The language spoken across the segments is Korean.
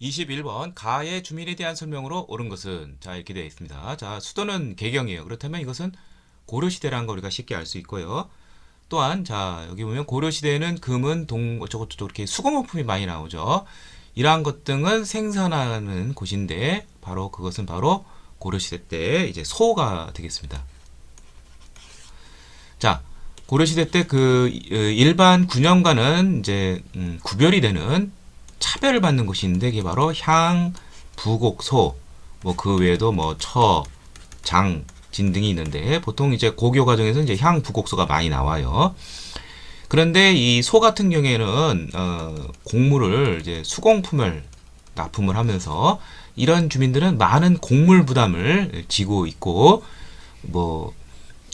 21번 가의 주민에 대한 설명으로 옳은 것은 자 이렇게 되어 있습니다. 자 수도는 개경이에요. 그렇다면 이것은 고려시대라는 걸 우리가 쉽게 알 수 있고요. 또한 자 여기 보면 고려시대에는 금은 동 어쩌고저쩌고 이렇게 수공업품이 많이 나오죠. 이러한 것 등은 생산하는 곳인데 바로 그것은 바로 고려시대 때 이제 소가 되겠습니다. 자 고려시대 때 그 일반 군영과는 이제 구별이 되는 차별을 받는 곳이 있는데 이게 바로 향, 부곡, 소, 뭐 그 외에도 뭐 처, 장, 진 등이 있는데 보통 이제 고교 과정에서 이제 향, 부곡, 소가 많이 나와요. 그런데 이 소 같은 경우에는 곡물을 이제 수공품을 납품을 하면서 이런 주민들은 많은 곡물 부담을 지고 있고 뭐,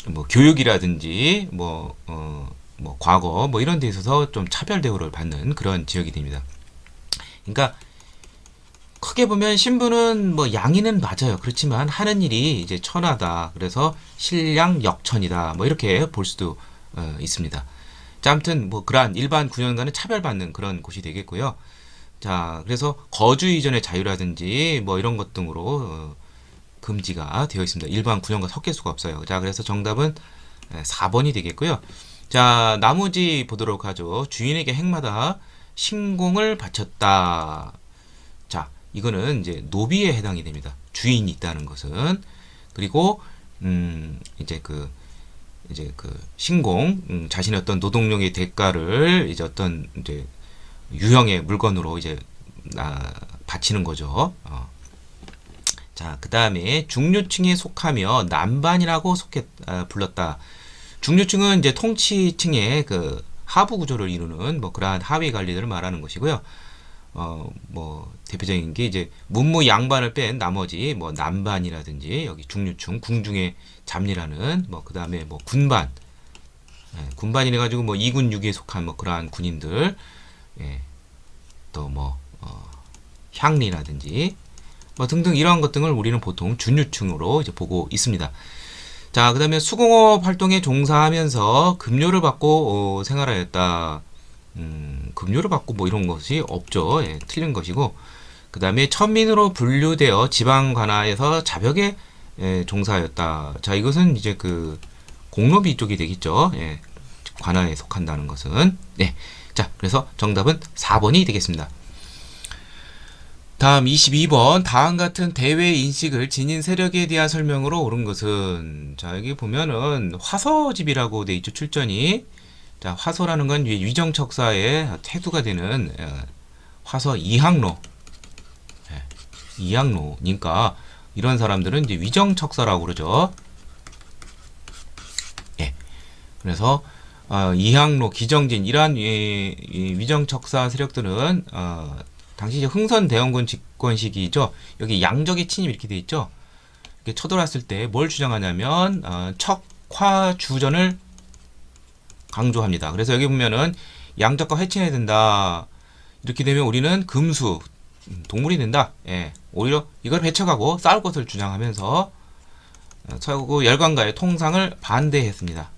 뭐 교육이라든지 뭐 과거 뭐 이런 데 있어서 좀 차별 대우를 받는 그런 지역이 됩니다. 그러니까 크게 보면 신부는 뭐 양이는 맞아요. 그렇지만 하는 일이 이제 천하다. 그래서 신량 역천이다. 뭐 이렇게 볼 수도 있습니다. 자, 아무튼 뭐 그러한 일반 군영과는 차별받는 그런 곳이 되겠고요. 자, 그래서 거주 이전의 자유라든지 뭐 이런 것 등으로 금지가 되어 있습니다. 일반 군영과 섞일 수가 없어요. 자, 그래서 정답은 4번이 되겠고요. 자, 나머지 보도록 하죠. 주인에게 행마다 신공을 바쳤다. 자, 이거는 이제 노비에 해당이 됩니다. 주인이 있다는 것은. 그리고 이제 그 신공 자신의 어떤 노동력의 대가를 이제 어떤 이제 유형의 물건으로 이제 바치는 거죠. 자, 그 다음에 중류층에 속하며 남반이라고 불렀다. 중류층은 이제 통치층의 그 하부 구조를 이루는 뭐 그러한 하위 관리들을 말하는 것이고요. 뭐 대표적인 게 이제 문무 양반을 뺀 나머지 뭐 남반이라든지 여기 중류층 궁중의 잡리라는 뭐 그 다음에 뭐 군반 군반이래 가지고 뭐 2군 6위에 속한 뭐 그러한 군인들 또 뭐 향리라든지 뭐 등등 이러한 것 등을 우리는 보통 준유층으로 이제 보고 있습니다. 자, 그 다음에 수공업 활동에 종사하면서 급료를 받고 생활하였다. 급료를 받고 뭐 이런 것이 없죠. 예, 틀린 것이고. 그 다음에 천민으로 분류되어 지방 관하에서 자벽에 종사하였다. 자, 이것은 이제 그 공로비 쪽이 되겠죠. 예, 관하에 속한다는 것은. 네. 자, 그래서 정답은 4번이 되겠습니다. 다음 22번 다음 같은 대외 인식을 지닌 세력에 대한 설명으로 옳은 것은 자 여기 보면은 화서집이라고 돼 있죠. 출전이 자 화서라는 건 위정척사의 태두가 되는 화서 이항로 이항로니까 이런 사람들은 이제 위정척사라고 그러죠. 예. 그래서 이항로 기정진 이러한 위정척사 세력들은 당시 이제 흥선대원군 집권 시기죠. 여기 양적의 침입 이렇게 돼 있죠. 이렇게 쳐들어왔을 때 뭘 주장하냐면 척화주전을 강조합니다. 그래서 여기 보면은 양적과 회친해야 된다. 이렇게 되면 우리는 금수 동물이 된다. 예, 오히려 이걸 배척하고 싸울 것을 주장하면서 서구 열강가의 통상을 반대했습니다.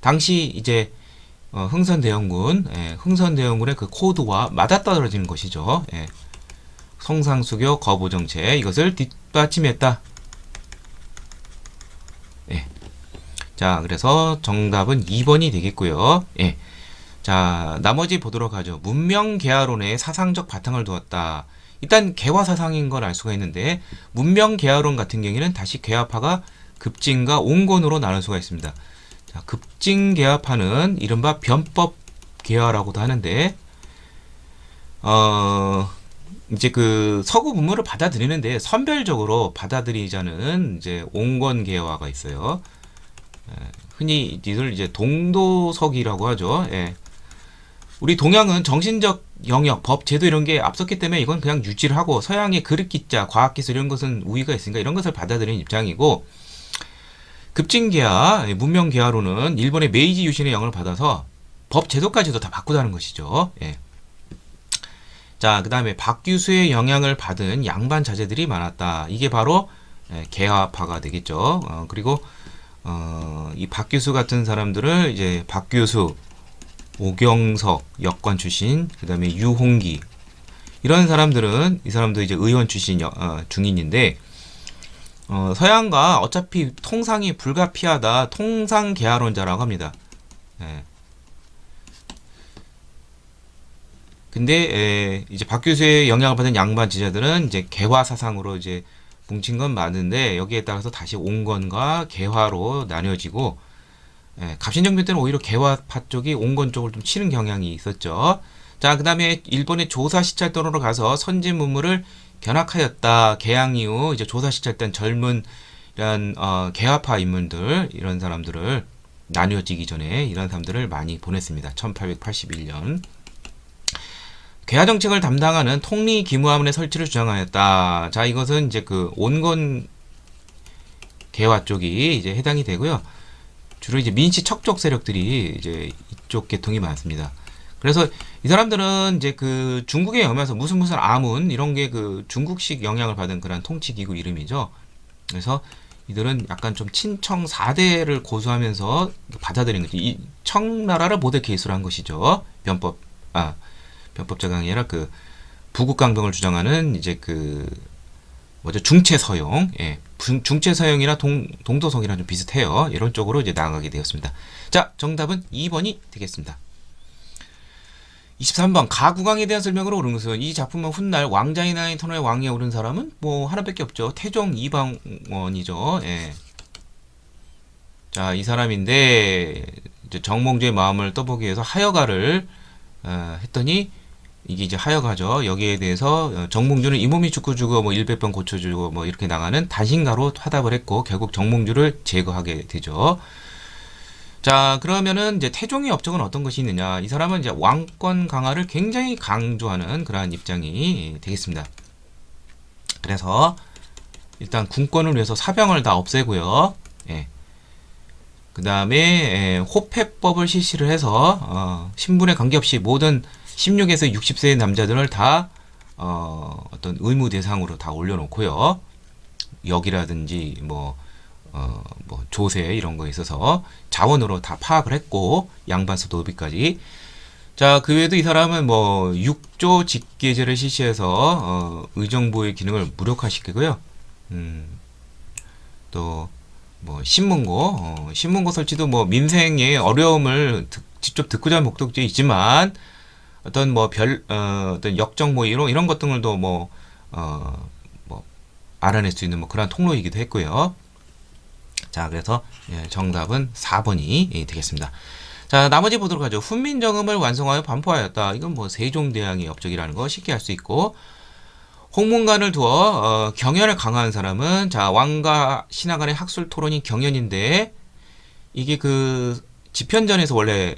당시 이제 흥선대원군, 흥선대원군의 그 코드와 맞아떨어지는 것이죠. 성상수교 거부정책 이것을 뒷받침했다. 자, 그래서 정답은 2번이 되겠고요. 자, 나머지 보도록 하죠. 문명개화론의 사상적 바탕을 두었다. 일단 개화사상인 걸 알 수가 있는데 문명개화론 같은 경우에는 다시 개화파가 급진과 온건으로 나눌 수가 있습니다. 자, 급진개화파는 이른바 변법개화라고도 하는데 이제 그 서구 문물을 받아들이는데 선별적으로 받아들이자는 이제 온건개화가 있어요. 흔히 이들 이제 동도석이라고 하죠. 우리 동양은 정신적 영역, 법, 제도 이런 게 앞섰기 때문에 이건 그냥 유지를 하고 서양의 그릇기자, 과학기술 이런 것은 우위가 있으니까 이런 것을 받아들이는 입장이고 급진개화, 문명개화로는 일본의 메이지 유신의 영향을 받아서 법 제도까지도 다 바꾸다는 것이죠. 자, 그 다음에 박규수의 영향을 받은 양반 자제들이 많았다. 이게 바로 개화파가 되겠죠. 그리고 이 박규수 같은 사람들을 이제 박규수, 오경석 역관 출신, 그 다음에 유홍기 이런 사람들은 이 사람도 이제 의원 출신 중인인데 서양과 어차피 통상이 불가피하다 통상계하론자라고 합니다. 예. 근데 이제 박 교수의 영향을 받은 양반 지자들은 이제 개화 사상으로 이제 뭉친 건 맞는데 여기에 따라서 다시 온건과 개화로 나뉘어지고 갑신정변 때는 오히려 개화파 쪽이 온건 쪽을 좀 치는 경향이 있었죠. 자, 그 다음에 일본의 조사 시찰단으로 가서 선진 문물을 견학하였다. 개항 이후 이제 조사 시찰 단 젊은 이런 개화파 인물들 이런 사람들을 나뉘어지기 전에 이런 사람들을 많이 보냈습니다. 1881년. 개화 정책을 담당하는 통리 기무하문의 설치를 주장하였다. 자, 이것은 이제 그 온건 개화 쪽이 이제 해당이 되고요. 주로 이제 민씨 척족 세력들이 이제 이쪽 계통이 많습니다. 그래서 이 사람들은 이제 그 중국에 영향에서 무슨 아문 이런 게 그 중국식 영향을 받은 그런 통치기구 이름이죠. 그래서 이들은 약간 좀 친청 4대를 고수하면서 받아들인 거죠. 이 청나라를 모델 케이스로 한 것이죠. 변법 제강이 아니라 그 부국강병을 주장하는 이제 그 뭐죠? 중체서용. 예. 중체서용이나 동도성이랑 좀 비슷해요. 이런 쪽으로 이제 나아가게 되었습니다. 자, 정답은 2번이 되겠습니다. 23번 가국왕에 대한 설명으로 옳은 것은 이 작품은 훗날 왕자의 나인 터널의 왕위에 오른 사람은 뭐 하나밖에 없죠. 태종 이방원이죠. 예. 자, 이 사람인데 이제 정몽주의 마음을 떠보기 위해서 하여가를 했더니 이게 이제 하여가죠. 여기에 대해서 정몽주는 이 몸이 죽고 죽어 뭐 100번 고쳐주고 뭐 이렇게 나가는 단신가로 화답을 했고 결국 정몽주를 제거하게 되죠. 자, 그러면은 이제 태종의 업적은 어떤 것이 있느냐? 이 사람은 이제 왕권 강화를 굉장히 강조하는 그러한 입장이 되겠습니다. 그래서 일단 군권을 위해서 사병을 다 없애고요. 예. 그 다음에 호패법을 실시를 해서 신분에 관계없이 모든 16에서 60세의 남자들을 다 어떤 의무 대상으로 다 올려놓고요. 역이라든지 뭐 조세 이런 거에 있어서 자원으로 다 파악을 했고 양반수 노비까지. 자, 그 외에도 이 사람은 뭐 6조 직계제를 실시해서 의정부의 기능을 무력화시키고요. 또 뭐 신문고 설치도 뭐 민생의 어려움을 직접 듣고자 하는 목적도 있지만 어떤 뭐 어떤 역정 뭐 이런 것들도 뭐 알아낼 수 있는 뭐 그런 통로이기도 했고요. 자, 그래서 정답은 4번이 되겠습니다. 자, 나머지 보도록 하죠. 훈민정음을 완성하여 반포하였다. 이건 뭐 세종대왕의 업적이라는 거 쉽게 알 수 있고, 홍문관을 두어 경연을 강화한 사람은 자, 왕과 신하 간의 학술 토론이 경연인데 이게 그 집현전에서 원래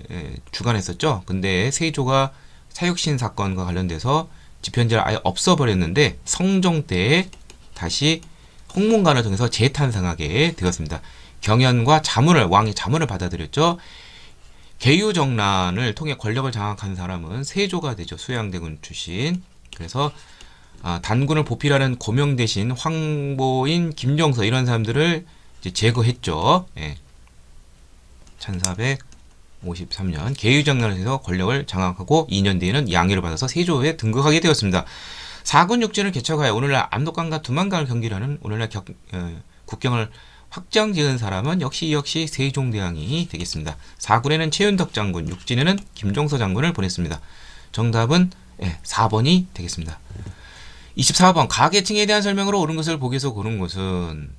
주관했었죠. 근데 세조가 사육신 사건과 관련돼서 집현전을 아예 없어버렸는데 성종 때 다시 홍문관을 통해서 재탄생하게 되었습니다. 경연과 왕의 자문을 받아들였죠. 계유정란을 통해 권력을 장악한 사람은 세조가 되죠. 수양대군 출신. 그래서 단군을 보필하는 고명 대신 황보인, 김정서 이런 사람들을 이제 제거했죠. 예. 1453년 계유정란을 해서 권력을 장악하고 2년 뒤에는 양해를 받아서 세조에 등극하게 되었습니다. 사군 육진을 개척하여 오늘날 압록강과 두만강을 경계하는 오늘날 국경을 확정 지은 사람은 역시 세종대왕이 되겠습니다. 사군에는 최윤덕 장군, 육진에는 김종서 장군을 보냈습니다. 정답은 4번이 되겠습니다. 24번 가계층에 대한 설명으로 옳은 것을 보기에서 고른 것은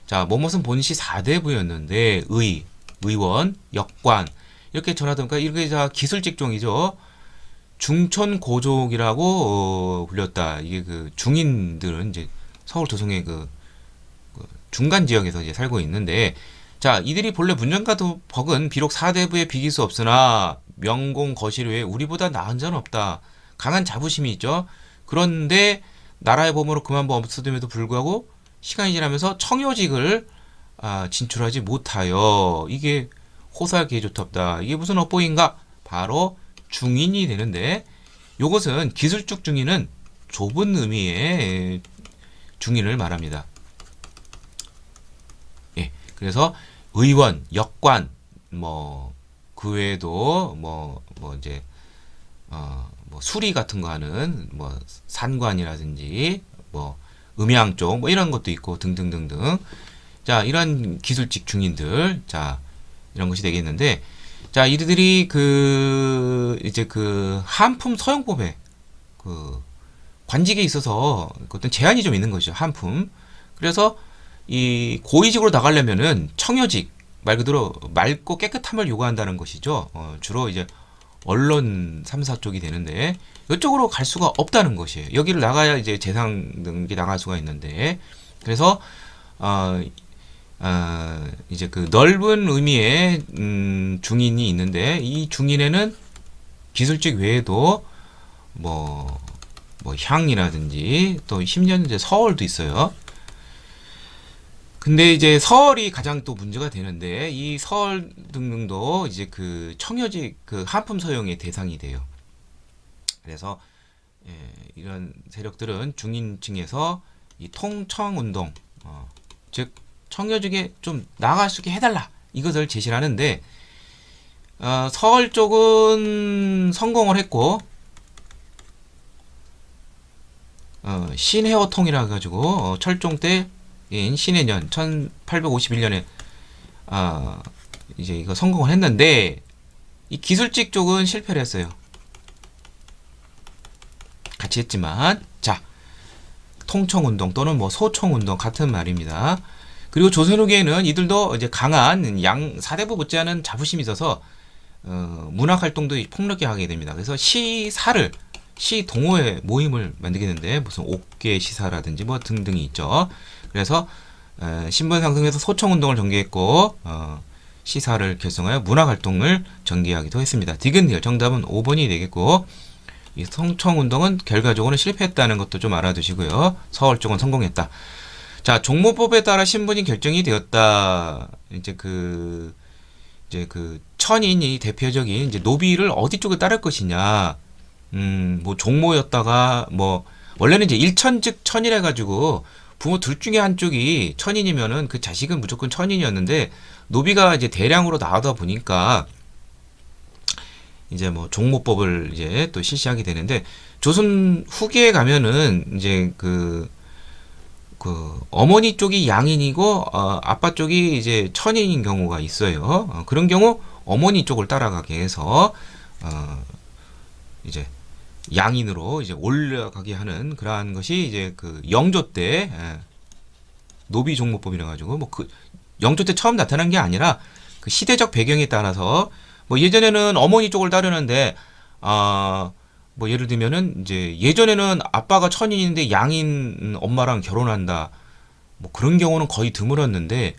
자, 뭐뭇은 본시 4대 부였는데 의원, 역관 이렇게 전하던가 이렇게 기술 직종이죠. 중천 고족이라고 불렸다. 이게 그 중인들은 이제 서울 도성의 그 중간 지역에서 이제 살고 있는데, 자, 이들이 본래 문정과 덕은 비록 4대부에 비길 수 없으나 명공 거실 외에 우리보다 나은 자는 없다. 강한 자부심이 있죠. 그런데 나라의 범으로 그만법 없어짐에도 불구하고 시간이 지나면서 청요직을 진출하지 못하여 이게 호사기에 좋답다. 이게 무슨 업보인가? 바로 중인이 되는데, 요것은 기술적 중인은 좁은 의미의 중인을 말합니다. 예, 그래서 의원, 역관, 그 외에도 이제 뭐 수리 같은 거 하는 뭐 산관이라든지 뭐 음향 쪽 뭐 이런 것도 있고 등등등등. 자, 이런 기술직 중인들, 자, 이런 것이 되겠는데, 자, 이들이 이제 한품 서용법에 관직에 있어서 어떤 제한이 좀 있는 거죠. 한품. 그래서 이 고위직으로 나가려면은 청여직, 말 그대로 맑고 깨끗함을 요구한다는 것이죠. 주로 이제 언론 3사 쪽이 되는데, 이쪽으로 갈 수가 없다는 것이에요. 여기를 나가야 이제 재상 등기 나갈 수가 있는데, 그래서, 이제 넓은 의미의, 중인이 있는데, 이 중인에는 기술직 외에도, 향이라든지, 또 심지어는 이제 서울도 있어요. 근데 이제 서울이 가장 또 문제가 되는데, 이 서울 등등도 이제 청여직, 한품 서용의 대상이 돼요. 그래서, 예, 이런 세력들은 중인층에서 이 통청운동, 즉, 청여직에 좀 나갈 수 있게 해달라. 이것을 제시를 하는데, 서울 쪽은 성공을 했고, 신해어통이라 해가지고, 철종 때인 신해년, 1851년에, 이제 이거 성공을 했는데, 이 기술직 쪽은 실패를 했어요. 같이 했지만, 자, 통청운동 또는 뭐 소청운동 같은 말입니다. 그리고 조선 후기에는 이들도 이제 강한 4대부 못지않은 자부심이 있어서 문학 활동도 폭넓게 하게 됩니다. 그래서 시 동호회 모임을 만들게 되는데 무슨 옥계 시사라든지 뭐 등등이 있죠. 그래서 신분 상승해서 소청 운동을 전개했고 시사를 결성하여 문학 활동을 전개하기도 했습니다. 디귿리얼 정답은 5번이 되겠고 이 소청 운동은 결과적으로는 실패했다는 것도 좀 알아두시고요. 서울 쪽은 성공했다. 자, 종모법에 따라 신분이 결정이 되었다. 이제 천인이 대표적인 이제 노비를 어디 쪽을 따를 것이냐. 뭐 종모였다가 뭐 원래는 이제 일천즉 천이라 가지고 부모 둘 중에 한쪽이 천인이면은 그 자식은 무조건 천인이었는데 노비가 이제 대량으로 나오다 보니까 이제 뭐 종모법을 이제 또 실시하게 되는데 조선 후기에 가면은 이제 어머니 쪽이 양인이고 아빠 쪽이 이제 천인인 경우가 있어요. 그런 경우 어머니 쪽을 따라가게 해서 이제 양인으로 이제 올라가게 하는 그러한 것이 이제 영조 때 노비 종모법이라 가지고 뭐 영조 때 처음 나타난 게 아니라 그 시대적 배경에 따라서 뭐 예전에는 어머니 쪽을 따르는데 뭐 예를 들면은 이제 예전에는 아빠가 천인인데 양인 엄마랑 결혼한다. 뭐 그런 경우는 거의 드물었는데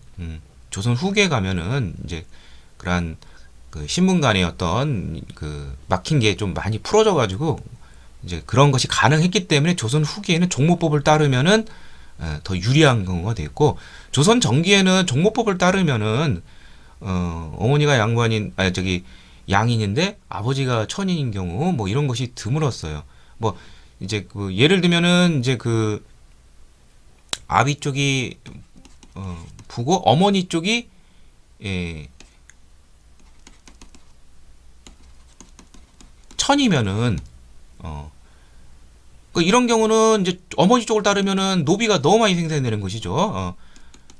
조선 후기에 가면은 이제 그러한 신분 간의 어떤 막힌 게 좀 많이 풀어져 가지고 이제 그런 것이 가능했기 때문에 조선 후기에는 종모법을 따르면은 더 유리한 경우가 됐고 조선 전기에는 종모법을 따르면은 어머니가 양인인데 아버지가 천인인 경우 뭐 이런 것이 드물었어요. 뭐 이제 예를 들면은 이제 아비 쪽이 부고 어머니 쪽이 천이면은 이런 경우는 이제 어머니 쪽을 따르면은 노비가 너무 많이 생산되는 것이죠.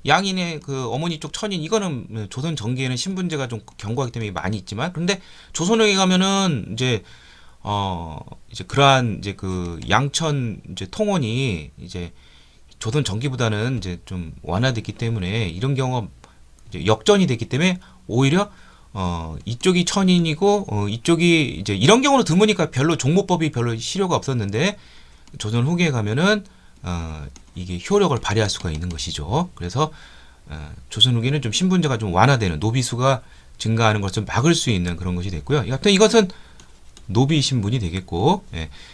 양인의 어머니 쪽 천인 이거는 조선 전기에는 신분제가 좀 견고하기 때문에 많이 있지만 그런데 조선에 가면은 이제 그러한 이제 양천 이제 통원이 이제 조선 전기보다는 이제 좀 완화됐기 때문에 이런 경우가 이제 역전이 됐기 때문에 오히려 이쪽이 천인이고 이쪽이 이제 이런 경우는 드무니까 별로 종모법이 별로 실효가 없었는데 조선 후기에 가면은 이게 효력을 발휘할 수가 있는 것이죠. 그래서 조선 후기는 좀 신분제가 좀 완화되는 노비 수가 증가하는 것을 막을 수 있는 그런 것이 됐고요. 하여튼 이것은 노비 신분이 되겠고,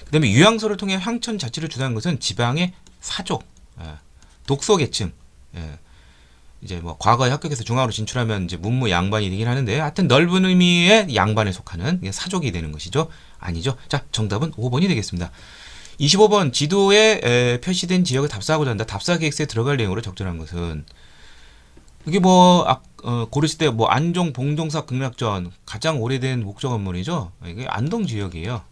그다음에 유양소를 통해 향천 자치를 주장한 것은 지방의 사족, 독소계층, 이제 뭐 과거에 합격해서 중앙으로 진출하면 이제 문무 양반이 되긴 하는데, 하여튼 넓은 의미의 양반에 속하는 사족이 되는 것이죠. 아니죠. 자, 정답은 5번이 되겠습니다. 25번 지도에 표시된 지역을 답사하고자 한다. 답사 계획서에 들어갈 내용으로 적절한 것은 이게 뭐 고르실 때 뭐 안종 봉동사 극락전 가장 오래된 목조 건물이죠. 이게 안동 지역이에요.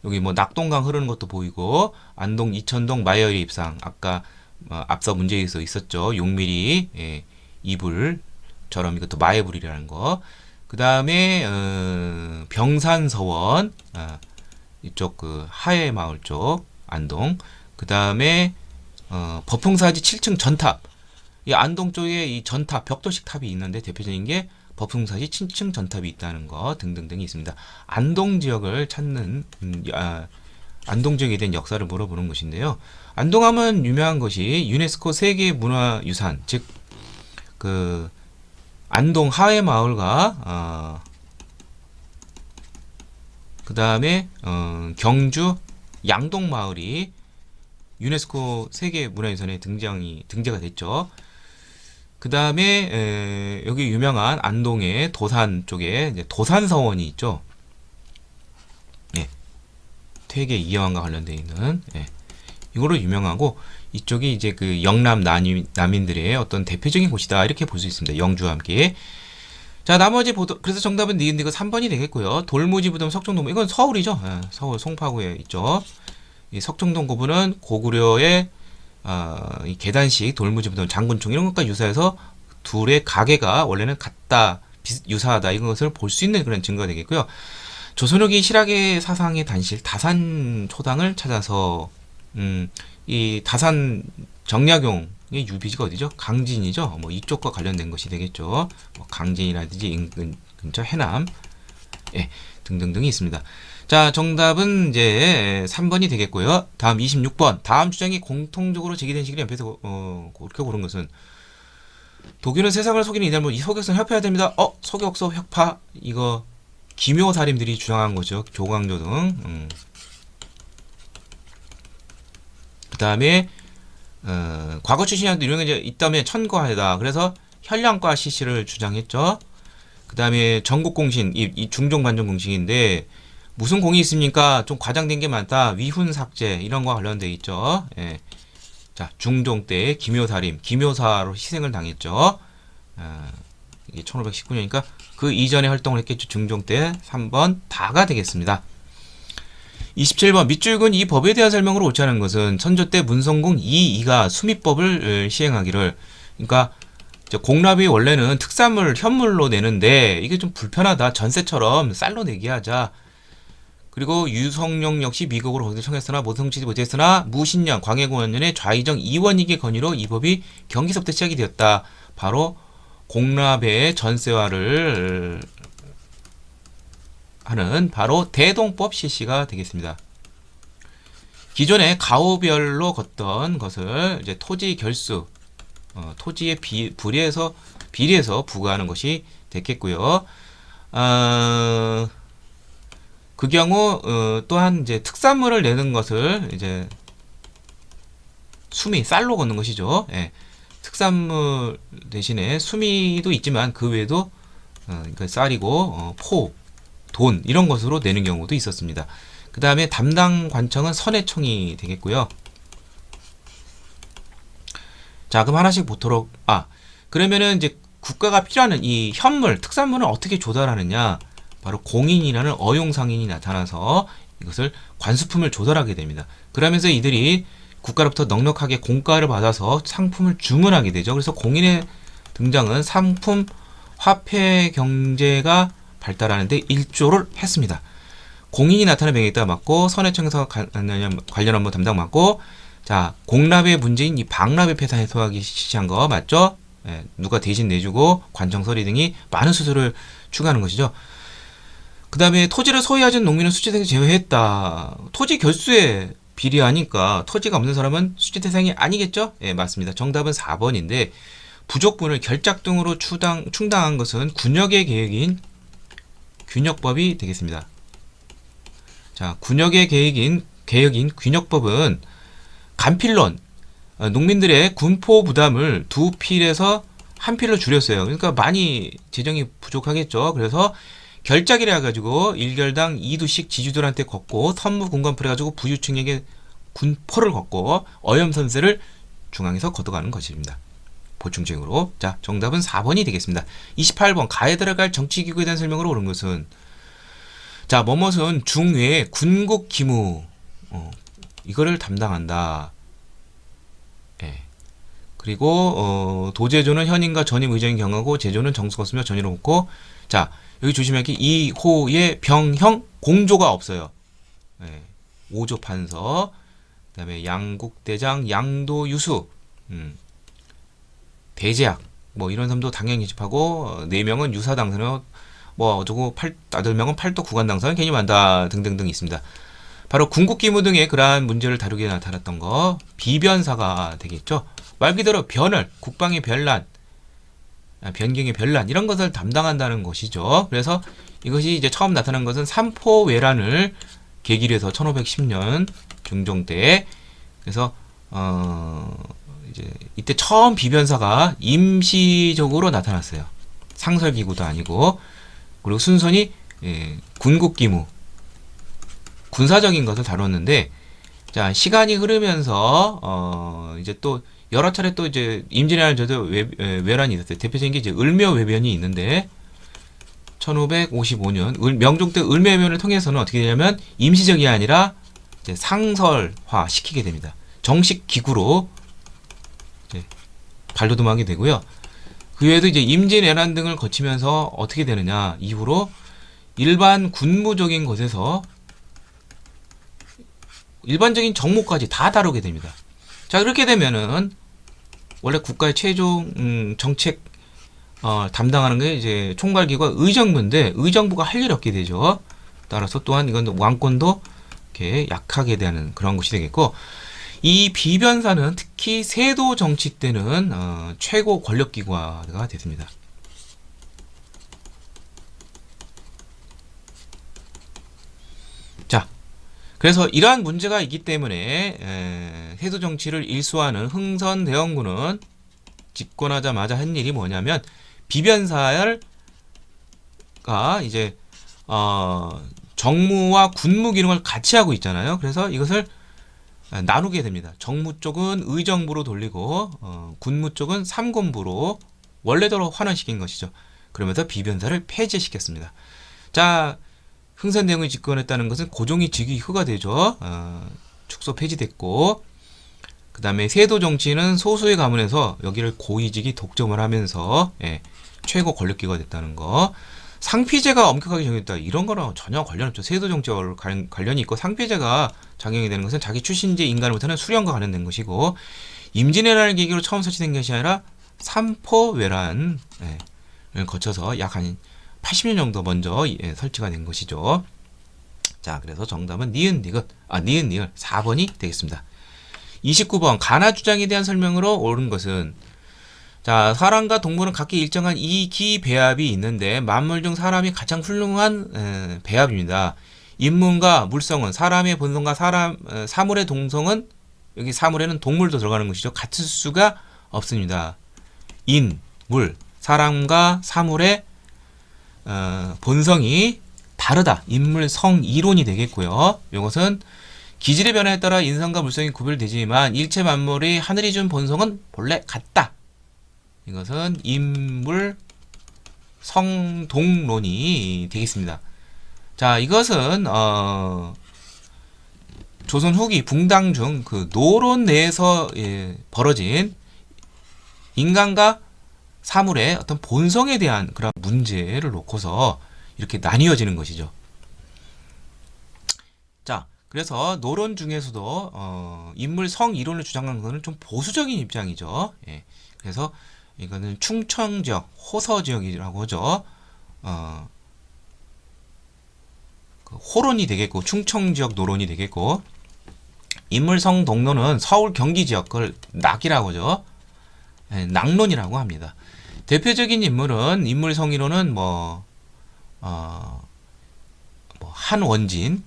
여기 뭐 낙동강 흐르는 것도 보이고 안동 이천동 마이어리 입상 아까 앞서 문제에서 있었죠. 6mm 이불처럼 이것도 마애불이라는 거. 그 다음에 병산서원 이쪽 그 하회마을 쪽 안동. 그 다음에 법흥사지 7층 전탑. 이 안동 쪽에 이 전탑 벽돌식 탑이 있는데 대표적인 게 법흥사지 7층 전탑이 있다는 거 등등등이 있습니다. 안동 지역을 찾는 안동 지역에 대한 역사를 물어보는 것인데요. 안동하면 유명한 것이 유네스코 세계문화유산 즉 그 안동 하회마을과 그 다음에 경주 양동마을이 유네스코 세계문화유산에 등재가 됐죠. 그 다음에 여기 유명한 안동의 도산 쪽에 이제 도산서원이 있죠. 예, 퇴계 이해왕과 관련되어 있는 이거로 유명하고 이쪽이 이제 그 영남 남인들의 어떤 대표적인 곳이다 이렇게 볼 수 있습니다. 영주와 함께. 자 나머지 그래서 정답은 니은디가 3번이 되겠고요. 돌무지부동 석정동 이건 서울이죠. 서울 송파구에 있죠. 이 석정동 고분은 고구려의 이 계단식 돌무지부동 장군총 이런 것과 유사해서 둘의 가게가 원래는 같다 유사하다 이것을 볼 수 있는 그런 증거가 되겠고요. 조선후기 실학의 사상의 단실 다산 초당을 찾아서 이 다산 정약용의 유비지가 어디죠? 강진이죠. 뭐 이쪽과 관련된 것이 되겠죠. 뭐 강진이라든지 인근 근처 해남 등등등이 있습니다. 자 정답은 이제 3번이 되겠고요. 다음 26번 다음 주장이 공통적으로 제기된 시기를 연표해서 그렇게 고른 것은 독일은 세상을 속이는 이날뭐 이 소격선 협파해야 됩니다. 소격서 협파 이거 기묘사림들이 주장한 거죠. 조광조 등. 그 다음에 과거 출신이라도 이런 게 있다면 천거하다. 그래서 현량과 시시를 주장했죠. 그 다음에 전국공신 이 중종 관종 공신인데 무슨 공이 있습니까? 좀 과장된 게 많다. 위훈 삭제 이런 거 관련돼 있죠. 자 중종 때 기묘사림 기묘사로 희생을 당했죠. 이게 1519년이니까 그 이전에 활동을 했겠죠. 중종 때 3번 다가 되겠습니다. 27번 밑줄근 이 법에 대한 설명으로 옳지 않은 것은 선조 때 문성공 이이가 수미법을 시행하기를 그러니까 공납이 원래는 특산물 현물로 내는데 이게 좀 불편하다. 전세처럼 쌀로 내게 하자. 그리고 유성룡 역시 미국으로 거기를 청했으나 모성치지 못했으나 무신년 광해군원년에 좌의정 이원익의 건의로 이 법이 경기서부터 시작이 되었다. 바로 공납의 전세화를 하는 바로 대동법 실시가 되겠습니다. 기존에 가오별로 걷던 것을 이제 토지 결수, 토지의 비례해서 부과하는 것이 됐겠고요. 그 경우 또한 이제 특산물을 내는 것을 이제 수미 쌀로 걷는 것이죠. 특산물 대신에 수미도 있지만 그 외에도 그러니까 쌀이고 포, 돈 이런 것으로 내는 경우도 있었습니다. 그 다음에 담당 관청은 선해청이 되겠고요. 자 그럼 하나씩 보도록 그러면은 이제 국가가 필요하는 이 현물 특산물은 어떻게 조달하느냐 바로 공인이라는 어용상인이 나타나서 이것을 관수품을 조달하게 됩니다. 그러면서 이들이 국가로부터 넉넉하게 공가를 받아서 상품을 주문하게 되죠. 그래서 공인의 등장은 상품 화폐 경제가 발달하는데 일조를 했습니다. 공인이 나타난 병에 있다 맞고 선해청에서 관련 업무 담당 맞고 자 공납의 문제인 이 방납의 폐사 해소하기 시시한 거 맞죠? 누가 대신 내주고 관청 서리 등이 많은 수수료를 추가하는 것이죠. 그 다음에 토지를 소유하지 농민은 수지 대상에 제외했다. 토지 결수에 비례하니까 토지가 없는 사람은 수지 대상이 아니겠죠? 맞습니다. 정답은 4번인데 부족분을 결작 등으로 충당한 것은 군역의 계획인 균역법이 되겠습니다. 자, 군역의 계획인 균역법은 간필론, 농민들의 군포 부담을 2필에서 1필로 줄였어요. 그러니까 많이 재정이 부족하겠죠. 그래서 결작이라 해가지고 1결당 2두씩 지주들한테 걷고 선무군관풀 해가지고 부유층에게 군포를 걷고 어염선세를 중앙에서 걷어가는 것입니다. 보충적으로. 자, 정답은 4번이 되겠습니다. 28번 가에 들어갈 정치기구에 대한 설명으로 옳은 것은 자, 뭐뭇은 중외 군국 기무 이거를 담당한다. 예. 그리고 도제조는 현임과 전임 의정이 경하고 제조는 정수가 없으며 전의로 없고. 자, 여기 조심할 게 이호의 병형 공조가 없어요. 예. 오조 판서. 그다음에 양국대장 양도유수. 대제학 뭐 이런 사람도 당연히 집하고 4명은 유사 당선이요. 뭐 어쩌고 8명은 팔도 구간 당선 개념한다 등등등 있습니다. 바로 군국기무 등의 그러한 문제를 다루게 나타났던 거 비변사가 되겠죠. 말 그대로 변을 국방의 변란, 변경의 변란 이런 것을 담당한다는 것이죠. 그래서 이것이 이제 처음 나타난 것은 삼포외란을 계기로 해서 1510년 중종 때. 그래서 이제 이때 처음 비변사가 임시적으로 나타났어요. 상설기구도 아니고. 그리고 순선이 군국기무 군사적인 것을 다뤘는데, 자, 시간이 흐르면서 이제 또 여러 차례 또 이제 임진왜란 저도 외란이 있었어요. 대표적인 게 이제 을묘외변이 있는데 1555년 명종 때 을묘외변을 통해서는 어떻게 되냐면 임시적이 아니라 이제 상설화 시키게 됩니다. 정식 기구로 이제 발돋움하게 되고요. 그 외에도 이제 임진왜란 등을 거치면서 어떻게 되느냐, 이후로 일반 군무적인 것에서 일반적인 정무까지 다 다루게 됩니다. 자, 그렇게 되면은 원래 국가의 최종 정책 담당하는 게 이제 총괄기구가 의정부인데 의정부가 할 일이 없게 되죠. 따라서 또한 이건 왕권도 이렇게 약하게 되는 그런 것이 되겠고, 이 비변사는 특히 세도 정치 때는 최고 권력기구가 됐습니다. 자, 그래서 이러한 문제가 있기 때문에 세도 정치를 일수하는 흥선대원군은 집권하자마자 한 일이 뭐냐면 비변사가 이제 정무와 군무 기능을 같이 하고 있잖아요. 그래서 이것을 나누게 됩니다. 정무 쪽은 의정부로 돌리고 군무 쪽은 삼군부로 원래대로 환원시킨 것이죠. 그러면서 비변사를 폐지시켰습니다. 자, 흥선대원군이 집권했다는 것은 고종이 즉위 후가 되죠. 축소 폐지됐고, 그 다음에 세도 정치는 소수의 가문에서 여기를 고위직이 독점을 하면서 최고 권력기가 됐다는 거. 상피제가 엄격하게 정했다. 이런 거랑 전혀 관련 없죠. 세도 정치와 관련이 있고, 상피제가 작용이 되는 것은 자기 출신지 인간을 못하는 수령과 관련된 것이고, 임진왜란을 계기로 처음 설치된 것이 아니라 삼포외란을 거쳐서 약 한 80년 정도 먼저 설치가 된 것이죠. 자, 그래서 정답은 니은 니은 4번이 되겠습니다. 29번 가나 주장에 대한 설명으로 옳은 것은, 자, 사람과 동물은 각기 일정한 이기 배합이 있는데 만물 중 사람이 가장 훌륭한 배합입니다. 인문과 물성은 사람의 본성과 사물의 동성은, 여기 사물에는 동물도 들어가는 것이죠. 같을 수가 없습니다. 인, 물, 사람과 사물의 본성이 다르다. 인물, 성, 이론이 되겠고요. 이것은 기질의 변화에 따라 인성과 물성이 구별되지만 일체 만물이 하늘이 준 본성은 본래 같다. 이것은 인물, 성, 동론이 되겠습니다. 자, 이것은 조선 후기 붕당 중 그 노론 내에서 벌어진 인간과 사물의 어떤 본성에 대한 그런 문제를 놓고서 이렇게 나뉘어지는 것이죠. 자, 그래서 노론 중에서도 인물 성 이론을 주장하는 것은 좀 보수적인 입장이죠. 그래서 이거는 충청 지역, 호서 지역이라고 하죠. 그 호론이 되겠고, 충청 지역 노론이 되겠고, 인물 성 동론은 서울 경기 지역, 그걸 낙이라고 하죠. 낙론이라고 합니다. 대표적인 인물은 인물 성이론은 한원진이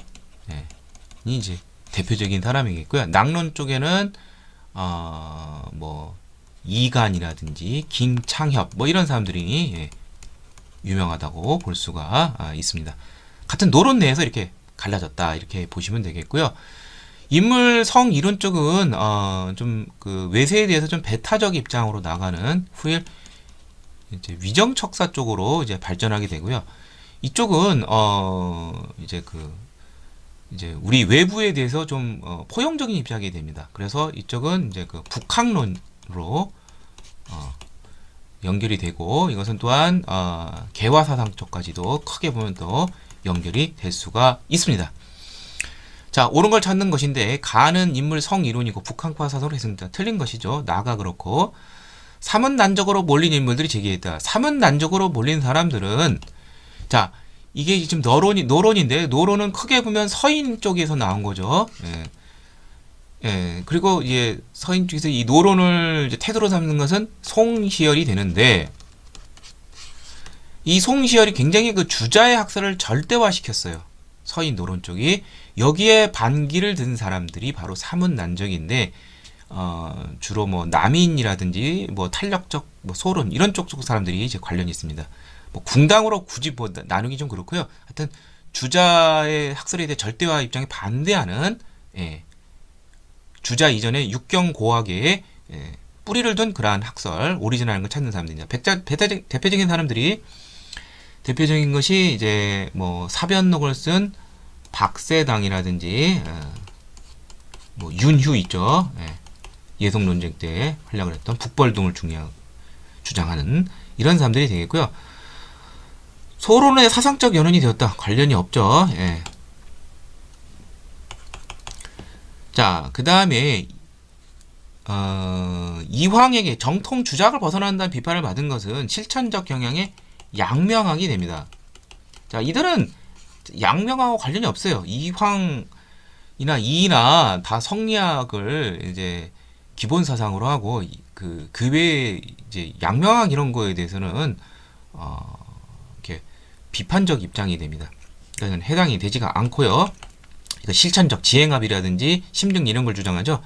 이제 대표적인 사람이겠고요. 낙론 쪽에는 이간이라든지 김창협 이런 사람들이 유명하다고 볼 수가 있습니다. 같은 노론 내에서 이렇게 갈라졌다, 이렇게 보시면 되겠고요. 인물 성 이론 쪽은 좀 그 외세에 대해서 좀 배타적 입장으로 나가는 후에 이제 위정척사 쪽으로 이제 발전하게 되고요. 이쪽은 이제 우리 외부에 대해서 좀 포용적인 입장이 됩니다. 그래서 이쪽은 이제 그 북학론으로 연결이 되고, 이것은 또한 개화 사상 쪽까지도 크게 보면 또 연결이 될 수가 있습니다. 자, 옳은 걸 찾는 것인데 가는 인물 성 이론이고 북한파 사상으로 했습니다. 틀린 것이죠. 나가 그렇고, 사문난적으로 몰린 인물들이 제기했다. 사문난적으로 몰린 사람들은, 자, 이게 지금 노론인데, 노론은 크게 보면 서인 쪽에서 나온 거죠. 예. 예. 그리고 이제 서인 쪽에서 이 노론을 이제 태도로 삼는 것은 송시열이 되는데, 이 송시열이 굉장히 그 주자의 학설을 절대화시켰어요. 서인 노론 쪽이. 여기에 반기를 든 사람들이 바로 사문난적인데, 주로 뭐 남인이라든지 뭐 탄력적 뭐 소론 이런 쪽 사람들이 이제 관련이 있습니다. 뭐 궁당으로 굳이 뭐 나누기 좀 그렇고요. 하여튼 주자의 학설에 대해 절대화 입장에 반대하는, 예, 주자 이전의 육경고학의, 예, 뿌리를 둔 그러한 학설, 오리지널한 걸 찾는 사람들입니다. 대표적인 사람들이, 대표적인 것이 이제 뭐 사변록을 쓴 박세당이라든지, 뭐 윤휴 있죠. 예, 예성 논쟁 때 활약을 했던 북벌동을 주장하는 이런 사람들이 되겠고요. 소론의 사상적 연원이 되었다. 관련이 없죠. 예. 자, 그 다음에 이황에게 정통 주작을 벗어난다는 비판을 받은 것은 실천적 경향의 양명학이 됩니다. 자, 이들은 양명하고 관련이 없어요. 이황이나 이나 다 성리학을 이제 기본 사상으로 하고, 그 외에 이제 양명학 이런 거에 대해서는 이렇게 비판적 입장이 됩니다. 그러니까 해당이 되지가 않고요. 실천적 지행합이라든지 심증 이런 걸 주장하죠.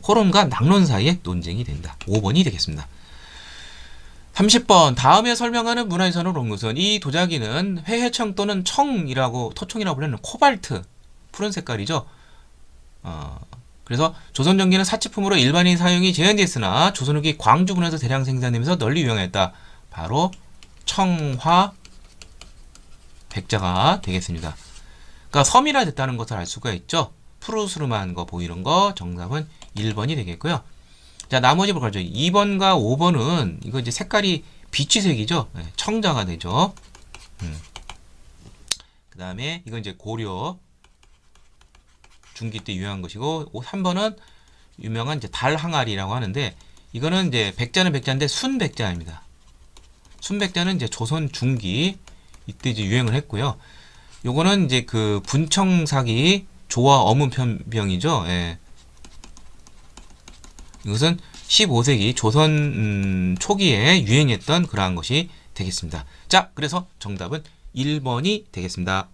호론과 낙론 사이의 논쟁이 된다. 5번이 되겠습니다. 30번 다음에 설명하는 문화유산으로 온 것은, 이 도자기는 회해청 또는 청이라고, 토청이라고 불리는 코발트, 푸른 색깔이죠. 그래서 조선전기는 사치품으로 일반인 사용이 제한되었으나 조선 후기 광주군에서 대량 생산되면서 널리 유행했다. 바로 청화 백자가 되겠습니다. 그러니까 섬이라 됐다는 것을 알 수가 있죠. 푸르스름한 거 보이는 거, 정답은 1번이 되겠고요. 자, 나머지 볼까요? 2번과 5번은 이거 이제 색깔이 비취색이죠. 네, 청자가 되죠. 그 다음에 이건 이제 고려 중기 때 유행한 것이고, 3번은 유명한 이제 달항아리라고 하는데, 이거는 이제 백자는 백자인데 순백자입니다. 순백자는 이제 조선 중기 이때 이제 유행을 했고요. 요거는 이제 그 분청사기 조화 어문병이죠. 예. 이것은 15세기 조선 초기에 유행했던 그러한 것이 되겠습니다. 자, 그래서 정답은 1번이 되겠습니다.